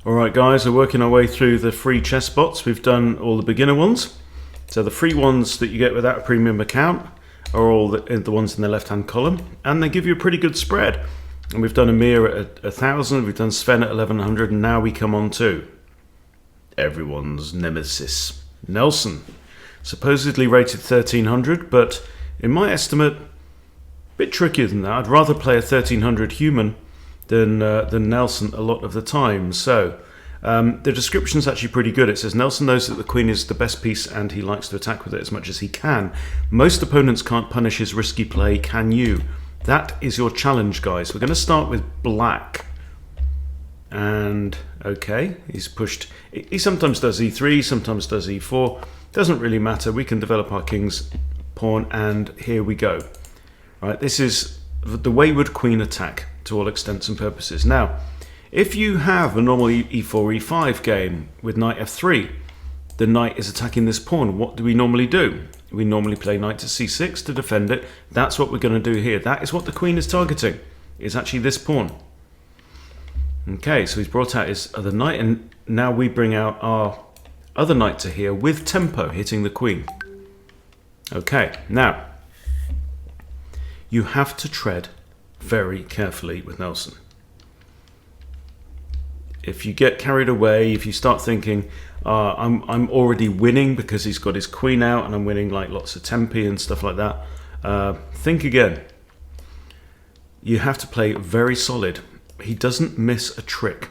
Alright guys, we're working our way through the free chess bots. We've done all the beginner ones. So the free ones that you get without a premium account are all the ones in the left hand column, and they give you a pretty good spread. And we've done Amir at 1,000, we've done Sven at 1,100, and now we come on to everyone's nemesis, Nelson. Supposedly rated 1,300, but in my estimate, a bit trickier than that. I'd rather play a 1,300 human than Nelson a lot of the time. So the description's actually pretty good. It says Nelson knows that the queen is the best piece and he likes to attack with it as much as he can. Most opponents can't punish his risky play. Can you? That is your challenge, guys. We're going to start with black. And okay, he's pushed. He sometimes does e3, sometimes does e4. Doesn't really matter. We can develop our king's pawn, and here we go. Right, this is the wayward queen attack to all extents and purposes. Now, if you have a normal e4, e5 game with knight f3, the knight is attacking this pawn. What do we normally do? We normally play knight to c6 to defend it. That's what we're going to do here. That is what the queen is targeting. It's actually this pawn. Okay, so he's brought out his other knight, and now we bring out our other knight to here with tempo, hitting the queen. Okay, now, you have to tread very carefully with Nelson. If you get carried away, if you start thinking, I'm already winning because he's got his queen out and I'm winning like lots of tempi and stuff like that, think again. You have to play very solid. He doesn't miss a trick.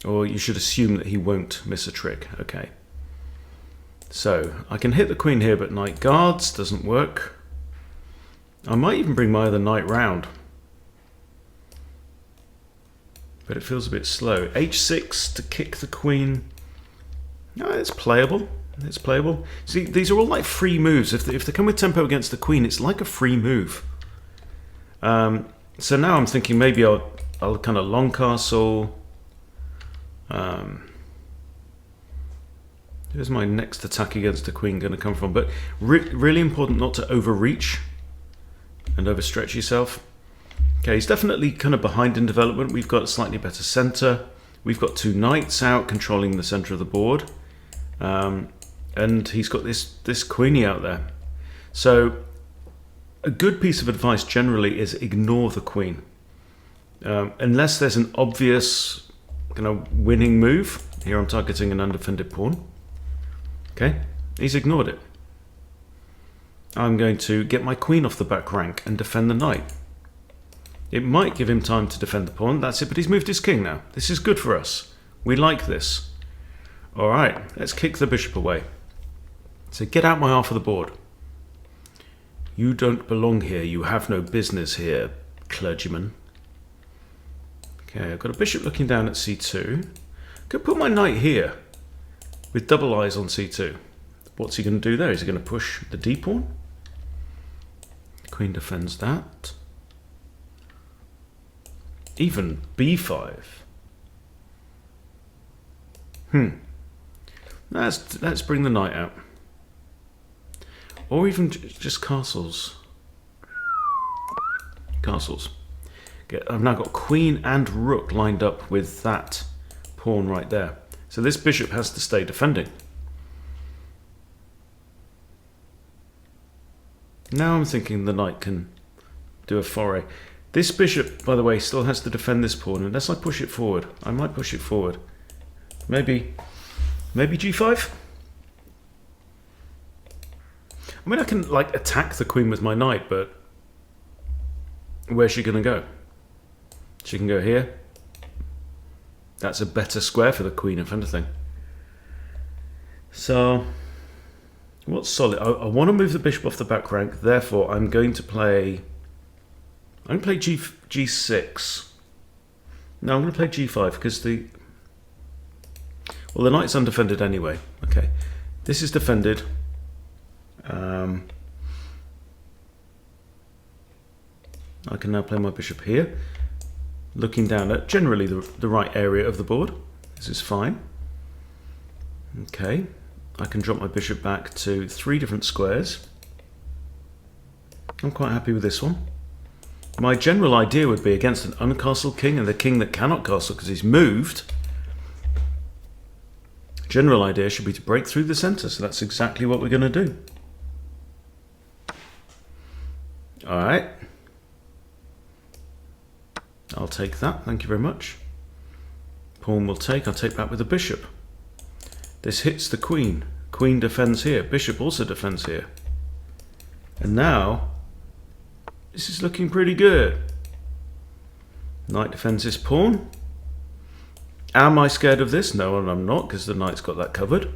Or you should assume that he won't miss a trick. Okay. So, I can hit the queen here, but knight guards doesn't work. I might even bring my other knight round. But it feels a bit slow. h6 to kick the queen. No, it's playable. It's playable. See, these are all like free moves. If they come with tempo against the queen, it's like a free move. So now I'm thinking maybe I'll kind of long castle. Here's my next attack against the queen going to come from. But really important not to overreach and overstretch yourself. Okay, he's definitely kind of behind in development. We've got a slightly better center. We've got two knights out controlling the center of the board. And he's got this queenie out there. So a good piece of advice generally is ignore the queen. Unless there's an obvious kind of winning move. Here I'm targeting an undefended pawn. Okay, he's ignored it. I'm going to get my queen off the back rank and defend the knight. It might give him time to defend the pawn, that's it, but he's moved his king now. This is good for us. We like this. Alright, let's kick the bishop away. So get out my half of the board. You don't belong here, you have no business here, clergyman. Okay, I've got a bishop looking down at c2. Could put my knight here with double eyes on c2. What's he going to do there? Is he going to push the d pawn? Queen defends that. Even b5. Let's bring the knight out. Or even just castles. Castles. I've now got queen and rook lined up with that pawn right there. So this bishop has to stay defending. Now I'm thinking the knight can do a foray. This bishop, by the way, still has to defend this pawn unless I push it forward. I might push it forward. Maybe g5? I mean, I can like attack the queen with my knight, but where's she going to go? She can go here. That's a better square for the queen, if anything. So, what's solid? I want to move the bishop off the back rank, therefore I'm going to play g6. No, I'm going to play g5 because the knight's undefended anyway. Okay, this is defended. I can now play my bishop here, looking down at generally the right area of the board. This is fine. Okay, I can drop my bishop back to 3 different squares. I'm quite happy with this one. My general idea would be against an uncastled king and the king that cannot castle because he's moved, General idea should be to break through the center, so that's exactly what we're going to do. Alright. I'll take that, thank you very much. Pawn will take, I'll take back with the bishop. This hits the queen. Queen defends here, bishop also defends here. And now, this is looking pretty good. Knight defends this pawn. Am I scared of this? No, and I'm not, because the knight's got that covered.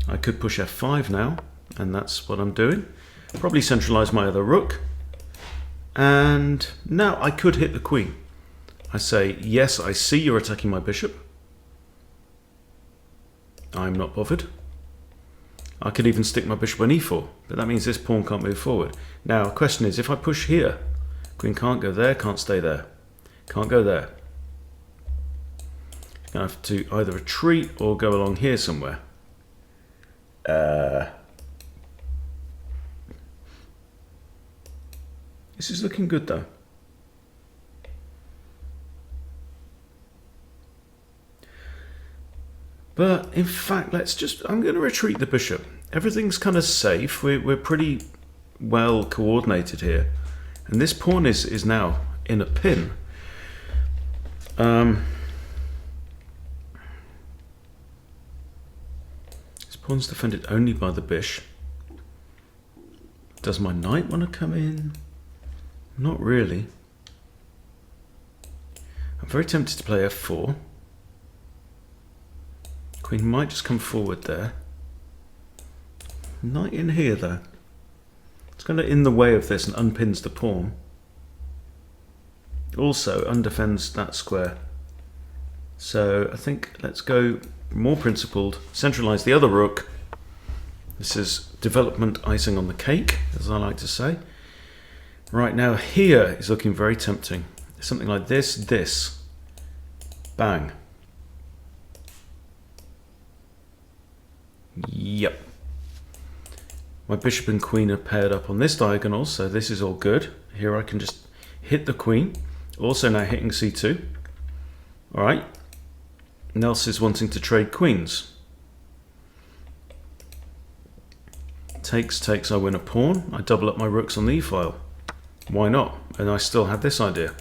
I could push f5 now, and that's what I'm doing. Probably centralize my other rook. And now I could hit the queen. I say, yes, I see you're attacking my bishop. I'm not bothered. I could even stick my bishop on e4, but that means this pawn can't move forward. Now, the question is, if I push here, queen can't go there, can't stay there. Can't go there. I have to either retreat or go along here somewhere. This is looking good though. But in fact, I'm going to retreat the bishop. Everything's kind of safe. We're pretty well coordinated here. And this pawn is now in a pin. This pawn's defended only by the bishop. Does my knight want to come in? Not really. I'm very tempted to play f4. Queen might just come forward there. Knight in here though. It's kind of in the way of this and unpins the pawn. Also undefends that square. So I think let's go more principled, centralize the other rook. This is development icing on the cake, as I like to say. Right now here is looking very tempting. Something like this. Bang. Yep. My bishop and queen are paired up on this diagonal, so this is all good. Here I can just hit the queen. Also now hitting c2. Alright. Nels is wanting to trade queens. Takes, I win a pawn. I double up my rooks on the e-file. Why not? And I still have this idea.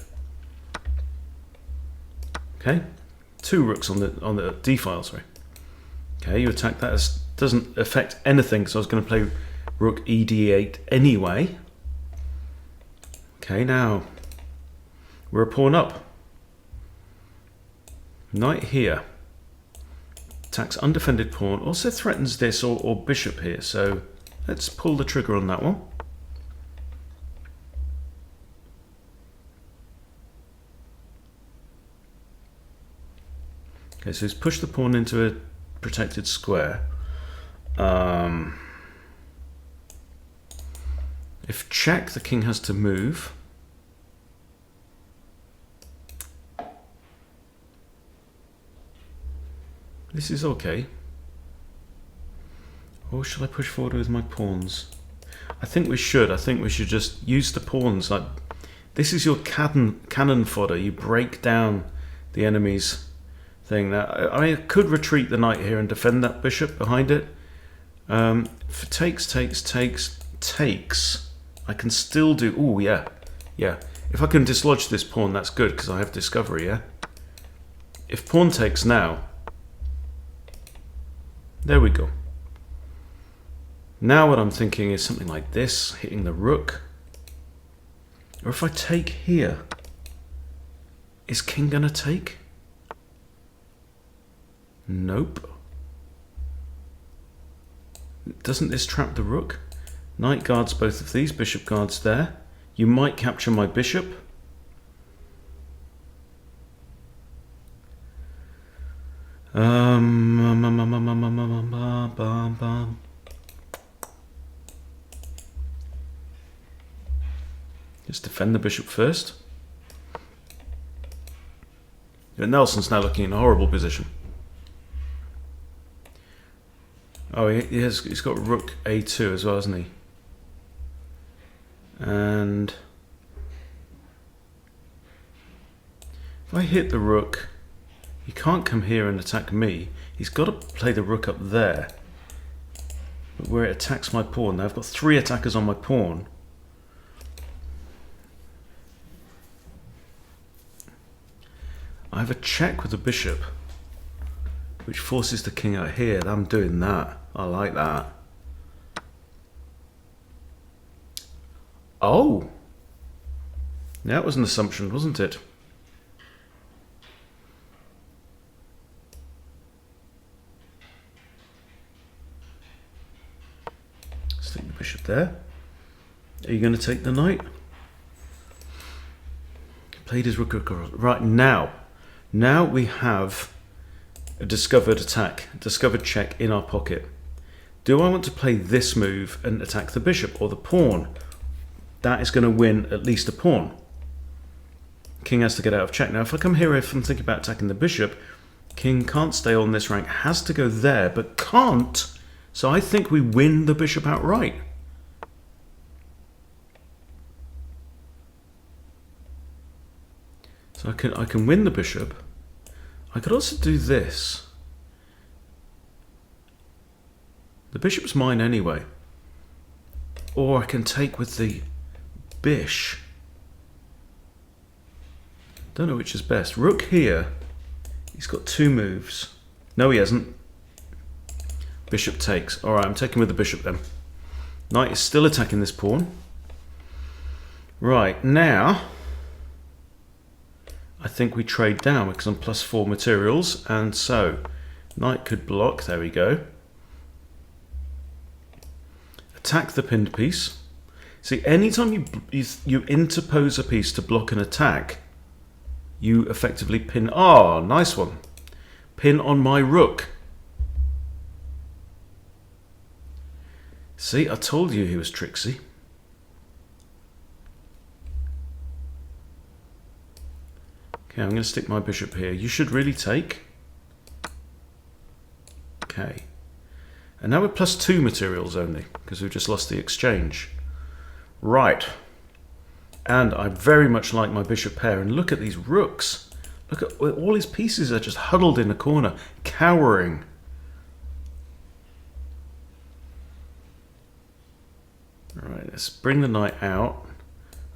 Okay. 2 rooks on the d-file, sorry. Okay, you attack that. It doesn't affect anything, so I was going to play rook e d8 anyway. Okay, now we're a pawn up. Knight here. Attacks undefended pawn. Also threatens this or bishop here, so let's pull the trigger on that one. Okay, so he's pushed the pawn into a protected square. If check, the king has to move. This is okay. Or should I push forward with my pawns? I think we should. I think we should just use the pawns. Like, this is your cannon fodder. You break down the enemy's thing. Now, I mean, I could retreat the knight here and defend that bishop behind it. For takes, I can still do... Oh, yeah. Yeah. If I can dislodge this pawn, that's good, because I have discovery, yeah? If pawn takes now... There we go. Now what I'm thinking is something like this, hitting the rook. Or if I take here, is king gonna take? Nope. Doesn't this trap the rook? Knight guards both of these, bishop guards there. You might capture my bishop. Just defend the bishop first. But Nelson's now looking in a horrible position. Oh, he's got rook a2 as well, hasn't he? And if I hit the rook, He can't come here and attack me. He's got to play the rook up there. But where it attacks my pawn. Now I've got 3 attackers on my pawn. I have a check with the bishop, which forces the king out here. I'm doing that. I like that. Oh! That was an assumption, wasn't it? Stick the bishop there. Are you going to take the knight? Played his rook across. Right, now we have a discovered attack, discovered check in our pocket. Do I want to play this move and attack the bishop or the pawn? That is going to win at least a pawn. King has to get out of check. Now if I come here, if I'm thinking about attacking the bishop, king can't stay on this rank, has to go there, but can't. So I think we win the bishop outright. So I can win the bishop. I could also do this. The bishop's mine anyway. Or I can take with the bish. Don't know which is best. Rook here. He's got 2 moves. No, he hasn't. Bishop takes. Alright, I'm taking with the bishop then. Knight is still attacking this pawn. Right, now I think we trade down because I'm +4 materials, and so knight could block. There we go. Attack the pinned piece. See, anytime you interpose a piece to block an attack, you effectively pin. Oh, nice one. Pin on my rook. See, I told you he was tricksy. Okay, I'm going to stick my bishop here. You should really take. Okay. And now we're +2 materials only, because we've just lost the exchange. Right. And I very much like my bishop pair. And look at these rooks. Look at all his pieces are just huddled in a corner, cowering. Alright, let's bring the knight out.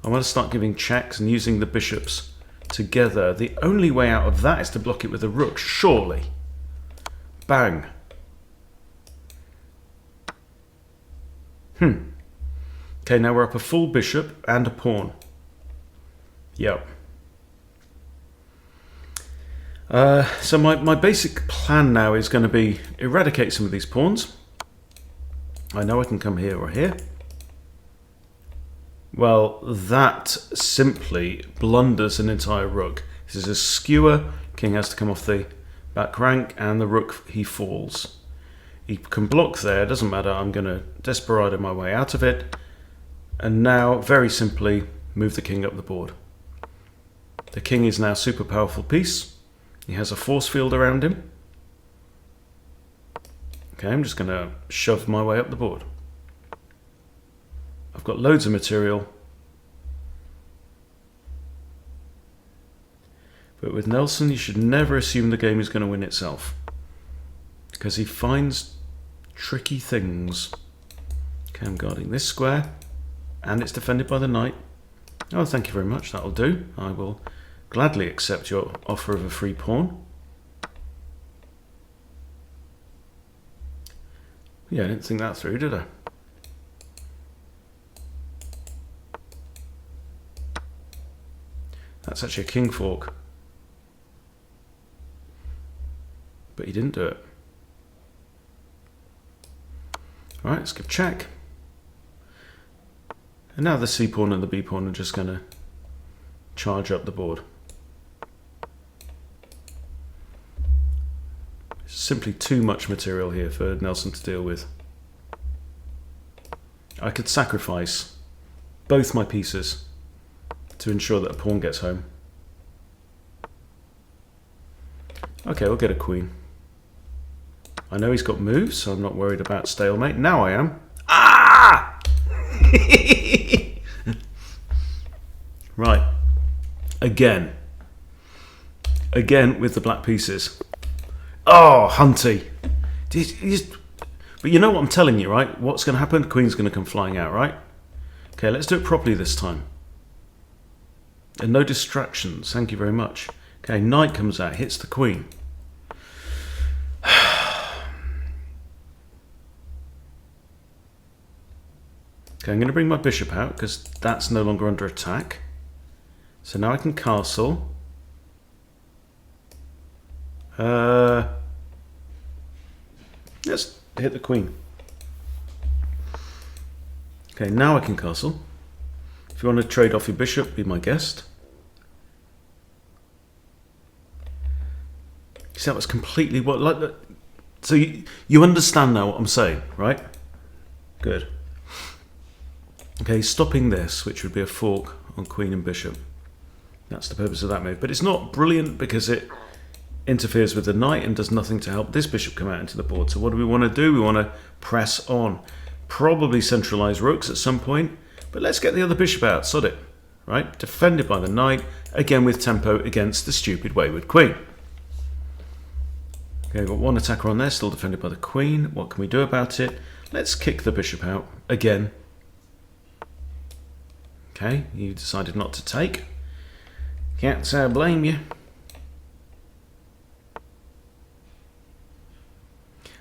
I want to start giving checks and using the bishops together. The only way out of that is to block it with a rook, surely. Bang. Okay, now we're up a full bishop and a pawn. Yep. So my basic plan now is going to be eradicate some of these pawns. I know I can come here or here. Well, that simply blunders an entire rook. This is a skewer. King has to come off the back rank, and the rook, he falls. He can block there, doesn't matter. I'm going to desperado my way out of it. And now, very simply, move the king up the board. The king is now a super powerful piece. He has a force field around him. Okay, I'm just going to shove my way up the board. I've got loads of material. But with Nelson, you should never assume the game is going to win itself, because he finds tricky things. Okay, I'm guarding this square, and it's defended by the knight. Oh, thank you very much, that'll do. I will gladly accept your offer of a free pawn. Yeah, I didn't think that through, did I? That's actually a king fork. But he didn't do it. Alright, let's give check. And now the C pawn and the B pawn are just going to charge up the board. Simply too much material here for Nelson to deal with. I could sacrifice both my pieces to ensure that a pawn gets home. Okay, we'll get a queen. I know he's got moves, so I'm not worried about stalemate. Now I am. Ah! Right. Again. again with the black pieces. Oh, Hunty. But you know what I'm telling you, right? What's going to happen? The queen's going to come flying out, right? Okay, let's do it properly this time. And no distractions. Thank you very much. Okay, knight comes out, hits the queen. Okay, I'm going to bring my bishop out because that's no longer under attack. So now I can castle. Let's hit the queen. Okay, now I can castle. If you want to trade off your bishop, be my guest. See, that was completely what like. So you understand now what I'm saying, right? Good. Okay, stopping this, which would be a fork on queen and bishop. That's the purpose of that move. But it's not brilliant because it interferes with the knight and does nothing to help this bishop come out into the board. So what do we want to do? We want to press on. Probably centralise rooks at some point. But let's get the other bishop out. Sod it. Right? Defended by the knight. Again with tempo against the stupid wayward queen. Okay, got one attacker on there. Still defended by the queen. What can we do about it? Let's kick the bishop out. Again. Okay, you decided not to take. Can't say I blame you.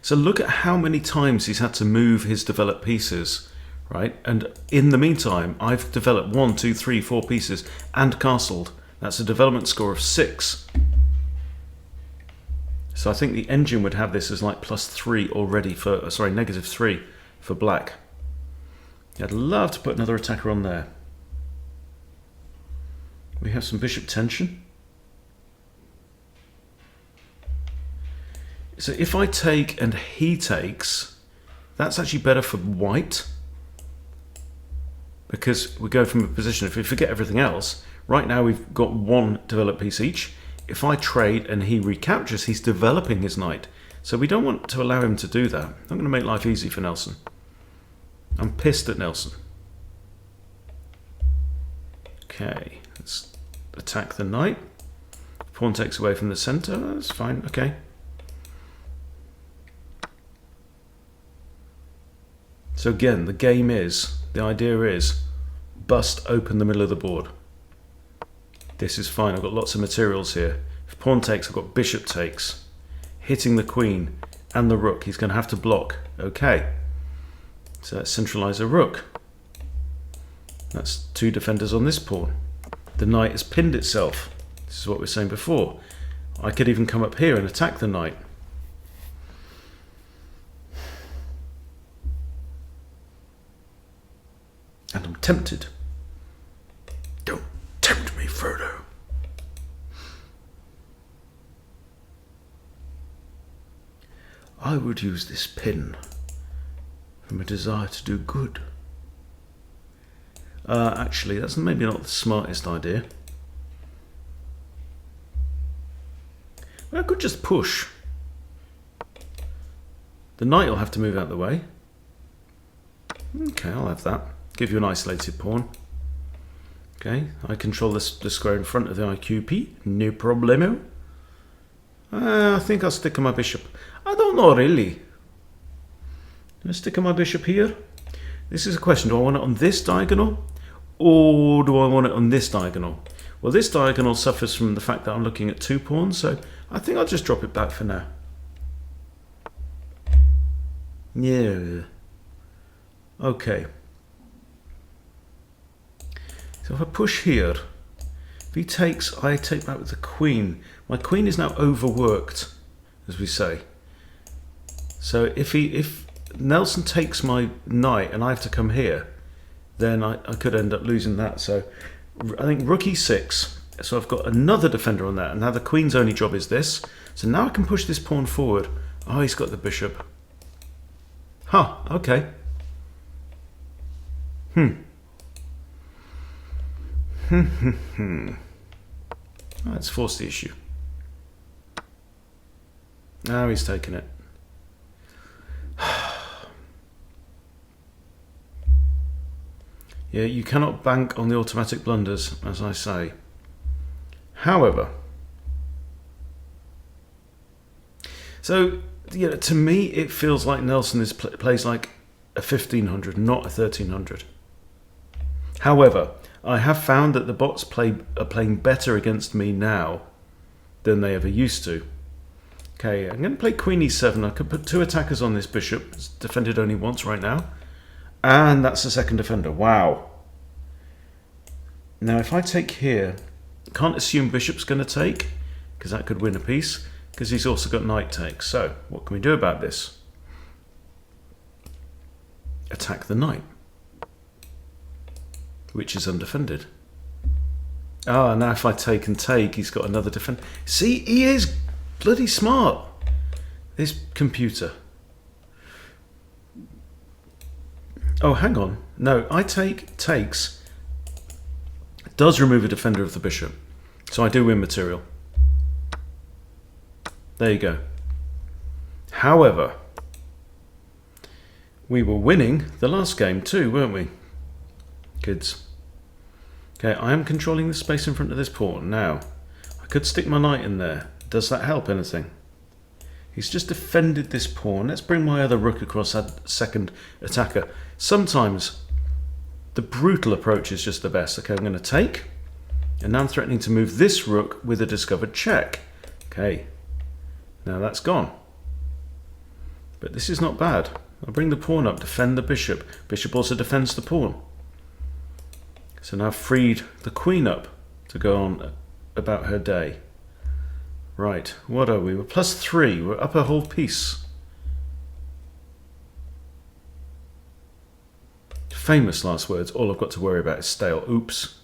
So look at how many times he's had to move his developed pieces, right? And in the meantime, I've developed 1, 2, 3, 4 pieces and castled. That's a development score of 6. So I think the engine would have this as like +3 already for, sorry, -3 for black. I'd love to put another attacker on there. We have some bishop tension. So if I take and he takes, that's actually better for white. Because we go from a position, if we forget everything else, right now we've got 1 developed piece each. If I trade and he recaptures, he's developing his knight. So we don't want to allow him to do that. I'm going to make life easy for Nelson. I'm pissed at Nelson. Okay, let's attack the knight. Pawn takes away from the center. That's fine. Okay. So again, the game is, the idea is, bust open the middle of the board. This is fine. I've got lots of materials here. If pawn takes, I've got bishop takes. Hitting the queen and the rook. He's going to have to block. Okay. So let's centralize a rook. That's 2 defenders on this pawn. The knight has pinned itself. This is what we were saying before. I could even come up here and attack the knight. And I'm tempted. Don't tempt me, Frodo. I would use this pin from a desire to do good. Actually, that's maybe not the smartest idea. Well, I could just push. The knight will have to move out of the way. Okay, I'll have that. Give you an isolated pawn. Okay, I control the square in front of the IQP. No problemo. I think I'll stick on my bishop. I don't know really. Do I stick on my bishop here? This is a question. Do I want it on this diagonal? Or do I want it on this diagonal? Well, this diagonal suffers from the fact that I'm looking at 2 pawns, so I think I'll just drop it back for now. Yeah. Okay. So if I push here, if he takes, I take back with the queen. My queen is now overworked, as we say. So if Nelson takes my knight and I have to come here, then I could end up losing that. So I think rook e6. So I've got another defender on that. And now the queen's only job is this. So now I can push this pawn forward. Oh, he's got the bishop. Huh, okay. Let's force the issue. Now he's taken it. Yeah, you cannot bank on the automatic blunders, as I say. However, So, to me, it feels like Nelson plays like a 1500, not a 1300. However, I have found that the bots are playing better against me now than they ever used to. Okay, I'm going to play Queen e7. I could put 2 attackers on this bishop. It's defended only once right now. And that's the second defender. Wow. Now, if I take here, can't assume bishop's going to take, because that could win a piece, because he's also got knight take. So, what can we do about this? Attack the knight, which is undefended. Ah, now if I take and take, he's got another defender. See, he is bloody smart, this computer. Oh, hang on. No, I takes, does remove a defender of the bishop. So I do win material. There you go. However, we were winning the last game too, weren't we, kids? Okay, I am controlling the space in front of this pawn. Now, I could stick my knight in there. Does that help anything? He's just defended this pawn. Let's bring my other rook across that second attacker. Sometimes the brutal approach is just the best. Okay, I'm going to take, and now I'm threatening to move this rook with a discovered check. Okay, now that's gone. But this is not bad. I'll bring the pawn up, defend the bishop. Bishop also defends the pawn. So now I've freed the queen up to go on about her day. Right, what are we? We're +3. We're up a whole piece. Famous last words. All I've got to worry about is stale. Oops.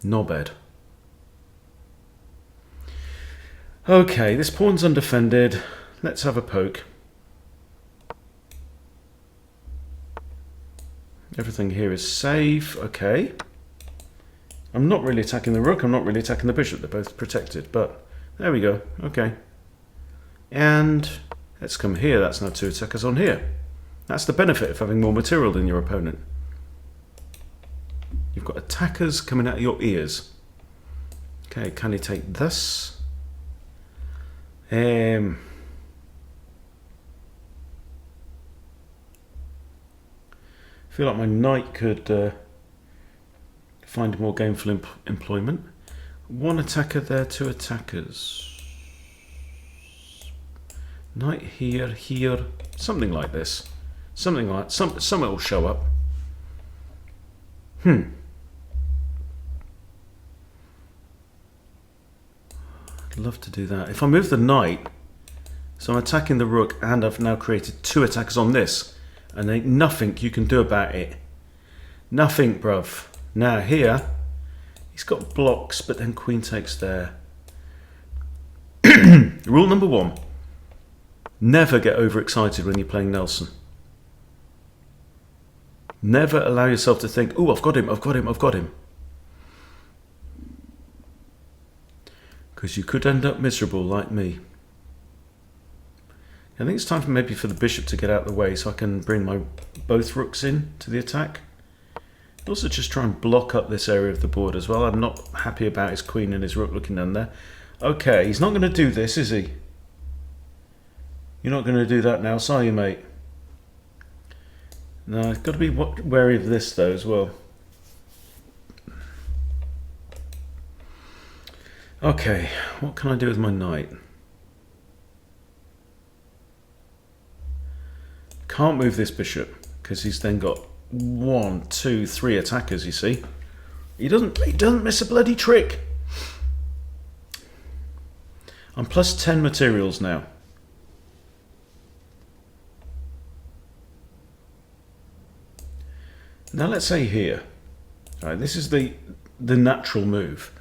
Knobhead. Okay, this pawn's undefended. Let's have a poke. Everything here is safe. Okay. I'm not really attacking the rook. I'm not really attacking the bishop. They're both protected. But there we go. Okay. And let's come here. That's now 2 attackers on here. That's the benefit of having more material than your opponent. You've got attackers coming out of your ears. Okay, can he take this? I feel like my knight could find more gainful employment. 1 attacker there, 2 attackers. Knight here, here, something like this. Something like something will show up. I'd love to do that. If I move the knight, so I'm attacking the rook, and I've now created 2 attackers on this, and ain't nothing you can do about it. Nothing, bruv. Now here, he's got blocks, but then queen takes there. Rule number 1: never get overexcited when you're playing Nelson. Never allow yourself to think, "Oh, I've got him, I've got him, I've got him." Because you could end up miserable like me. I think it's time for maybe for the bishop to get out of the way so I can bring my both rooks in to the attack. Also just try and block up this area of the board as well. I'm not happy about his queen and his rook looking down there. Okay, he's not going to do this, is he? You're not going to do that now, are you, mate? No, I've got to be wary of this though as well. Okay, what can I do with my knight? Can't move this bishop because he's then got 1, 2, 3 attackers, you see. He doesn't miss a bloody trick. I'm +10 materials now. Now let's say here, all right, this is the natural move.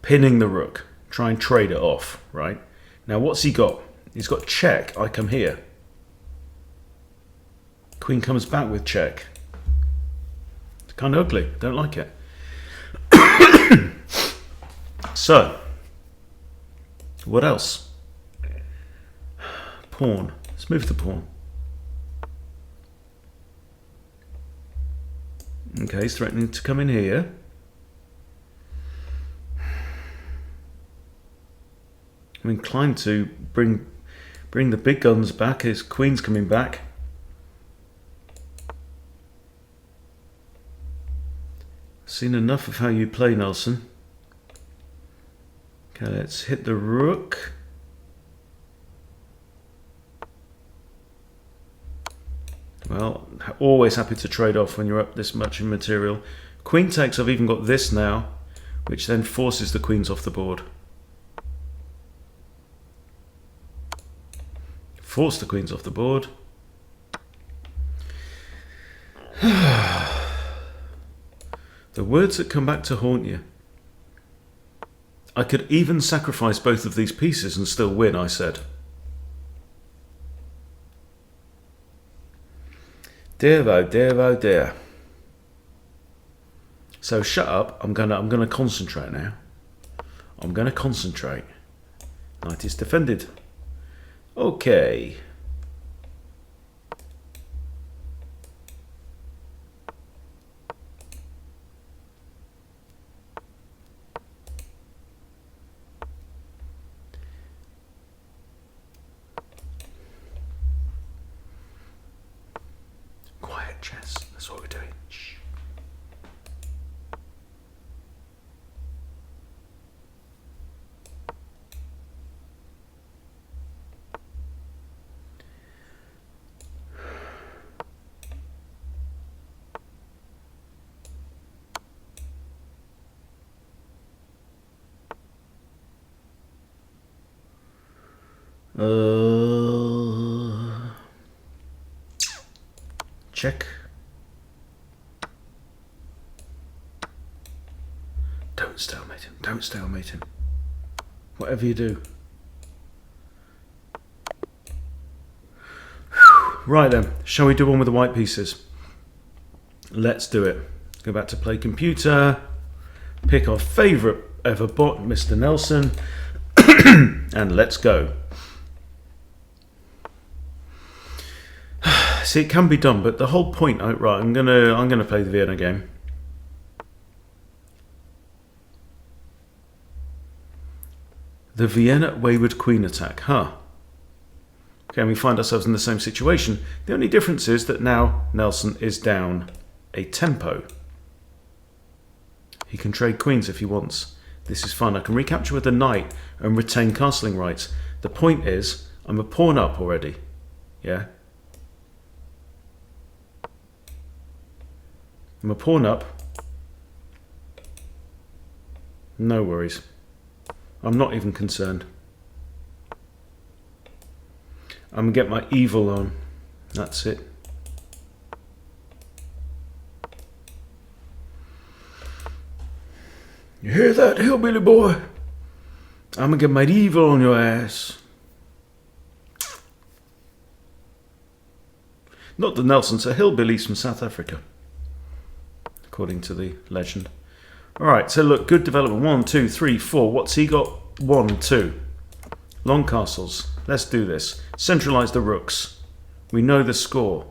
Pinning the rook, try and trade it off, right? Now what's he got? He's got check, I come here. Queen comes back with check. It's kind of ugly, don't like it. So, what else? Pawn, let's move the pawn. Okay, he's threatening to come in here. I'm inclined to bring the big guns back. His queen's coming back. Seen enough of how you play, Nelson. Okay, let's hit the rook. Well, always happy to trade off when you're up this much in material. Queen takes, I've even got this now, which then forces the queens off the board. Force the queens off the board. The words that come back to haunt you. I could even sacrifice both of these pieces and still win, I said. Dear oh dear oh dear. So shut up. I'm gonna concentrate now. I'm gonna concentrate. Knight is defended. Okay. Quiet chess. That's what we're doing. Shh. Check. Don't stalemate him. Don't stalemate him. Whatever you do. Right then, shall we do one with the white pieces? Let's do it. Go back to play computer. Pick our favourite ever bot, Mr. Nelson. And let's go. See, it can be done, but the whole point. Right, I'm gonna play the Vienna game. The Vienna wayward queen attack, huh? Okay, and we find ourselves in the same situation. The only difference is that now Nelson is down a tempo. He can trade queens if he wants. This is fun. I can recapture with a knight and retain castling rights. The point is, I'm a pawn up already. Yeah. I'm a pawn up. No worries. I'm not even concerned. I'm going to get my evil on. That's it. You hear that, hillbilly boy? I'm going to get my evil on your ass. Not that Nelson's a hillbilly from South Africa, according to the legend. Alright, so look, good development. 1, 2, 3, 4. What's he got? 1, 2. Long castles. Let's do this. Centralise the rooks. We know the score.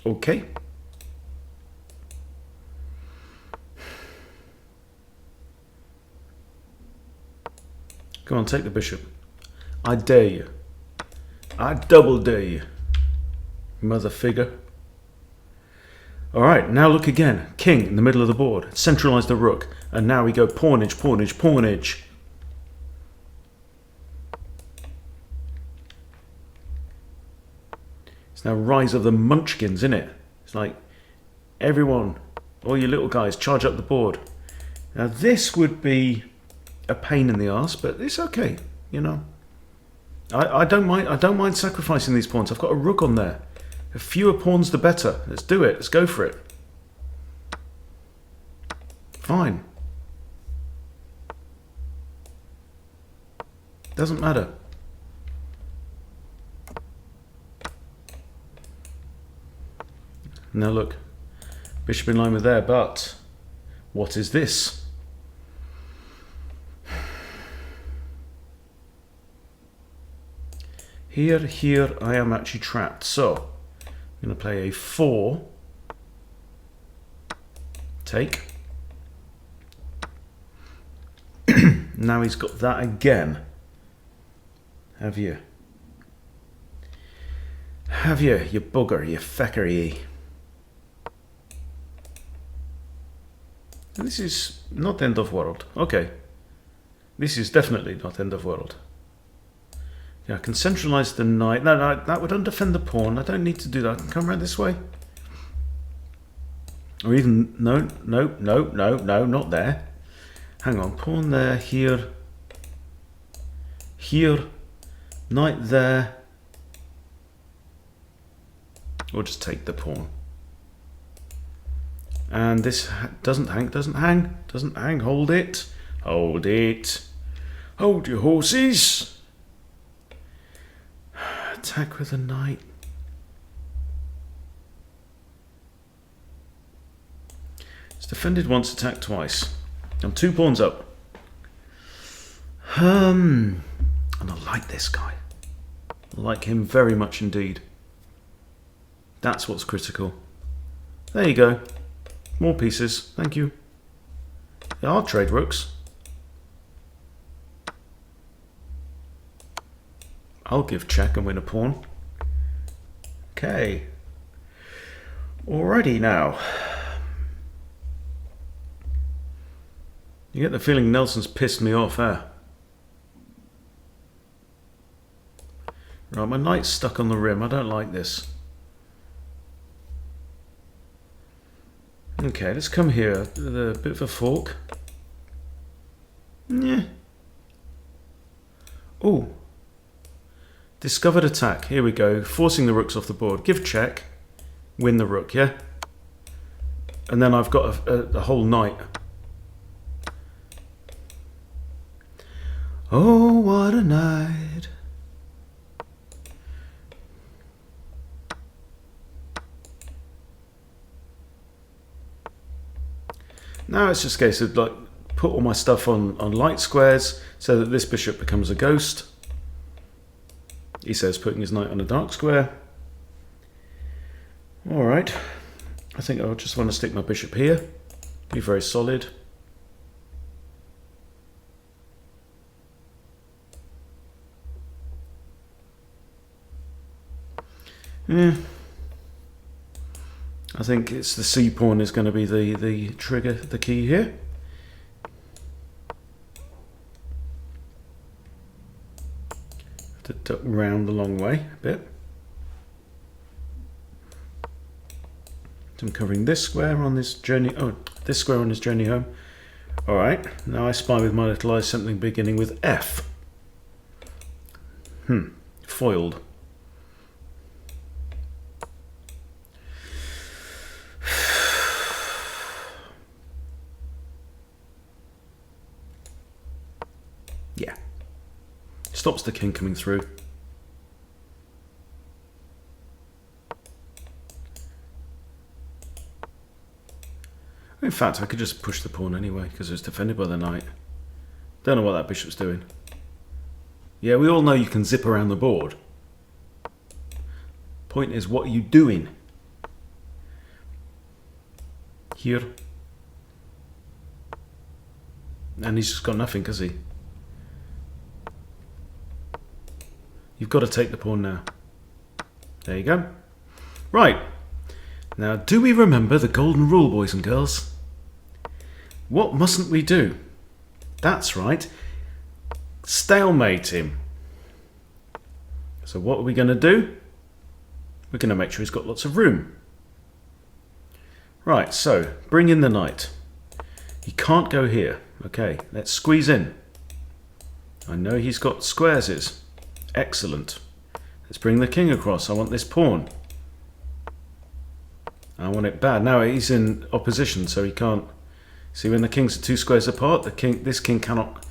Okay. Come on, take the bishop. I dare you. I double dare you, mother figure. Alright, now look again. King in the middle of the board. Centralise the rook. And now we go pawnage, pawnage, pawnage. It's now Rise of the Munchkins, isn't it? It's like, everyone, all you little guys, charge up the board. Now this would be a pain in the arse, but it's okay, you know. I don't mind sacrificing these pawns. I've got a rook on there. The fewer pawns the better. Let's do it. Let's go for it. Fine. Doesn't matter. Now look. Bishop in line with there, but what is this? Here, I am actually trapped. So, I'm going to play a 4. Take. Now he's got that again. Have you? Have you, you bugger, you fecker, ye? This is not end of world. Okay. This is definitely not end of world. Yeah, I can centralize the knight. No, that would undefend the pawn. I don't need to do that. I can come around this way. Or even, no, not there. Hang on, pawn there, here. Here. Knight there. Or just take the pawn. And this doesn't hang, hold it. Hold it. Hold your horses. Attack with a knight. It's defended once, attacked twice. I'm 2 pawns up. And I like this guy. I like him very much indeed. That's what's critical. There you go. More pieces. Thank you. Yeah, I'll trade rooks. I'll give check and win a pawn. Okay. Alrighty now. You get the feeling Nelson's pissed me off, eh? Right, my knight's stuck on the rim. I don't like this. Okay, let's come here with a bit of a fork. Yeah. Oh. Discovered attack. Here we go. Forcing the rooks off the board. Give check. Win the rook, yeah? And then I've got a whole knight. Oh, what a night. Now it's just a case of like put all my stuff on light squares so that this bishop becomes a ghost. He says putting his knight on a dark square. Alright. I think I'll just want to stick my bishop here. Be very solid. Yeah. I think it's the C pawn is going to be the trigger, the key here. To duck round the long way a bit. So I'm covering this square on this journey. Oh, this square on this journey home. All right. Now I spy with my little eyes something beginning with F. Foiled. Yeah. Stops the king coming through. In fact, I could just push the pawn anyway because it's defended by the knight. Don't know what that bishop's doing. Yeah, we all know you can zip around the board. Point is, what are you doing? Here. And he's just got nothing, has he? You've got to take the pawn now. There you go. Right. Now, do we remember the golden rule, boys and girls? What mustn't we do? That's right. Stalemate him. So what are we going to do? We're going to make sure he's got lots of room. Right, so bring in the knight. He can't go here. Okay, let's squeeze in. I know he's got squares. Excellent. Let's bring the king across. I want this pawn. I want it bad. Now he's in opposition, so he can't. See, when the kings are 2 squares apart, this king cannot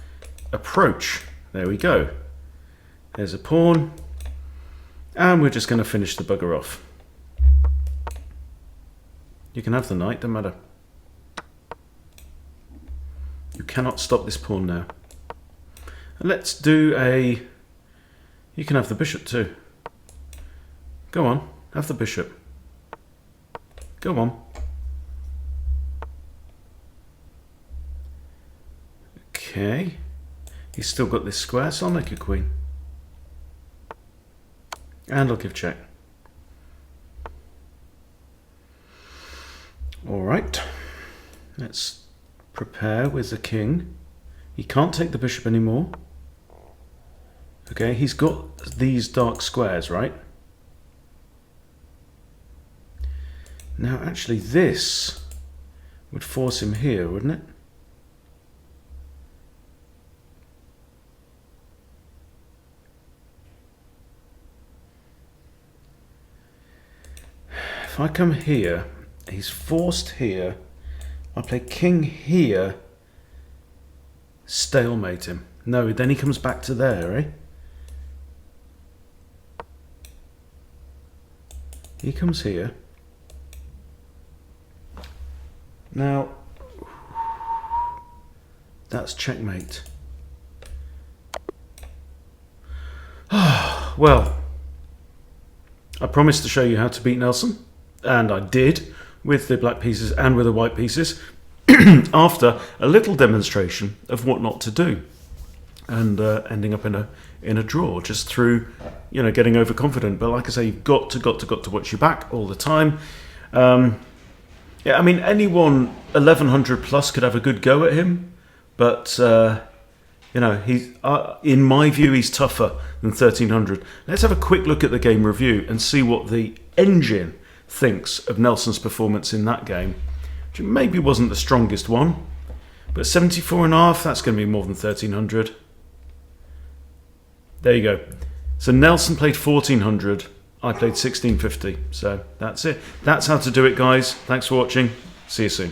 approach. There we go. There's a pawn. And we're just going to finish the bugger off. You can have the knight, don't matter. You cannot stop this pawn now. And let's do a... You can have the bishop too. Go on, have the bishop. Go on. Okay. He's still got this square, so I'll make a queen. And I'll give check. Alright. Let's prepare with the king. He can't take the bishop anymore. Okay, he's got these dark squares, right? Now, actually, this would force him here, wouldn't it? If I come here, he's forced here. I play king here. Stalemate him. No, then he comes back to there, eh? He comes here. Now, that's checkmate. Well, I promised to show you how to beat Nelson, and I did, with the black pieces and with the white pieces, after a little demonstration of what not to do, and ending up in a draw just through, you know, getting overconfident. But like I say, you've got to watch your back all the time. Yeah, I mean, anyone 1100 plus could have a good go at him, but you know, he's in my view, he's tougher than 1300. Let's have a quick look at the game review and see what the engine thinks of Nelson's performance in that game, which maybe wasn't the strongest one, but 74.5, that's going to be more than 1300. There you go. So Nelson played 1400. I played 1650, so that's it. That's how to do it, guys. Thanks for watching. See you soon.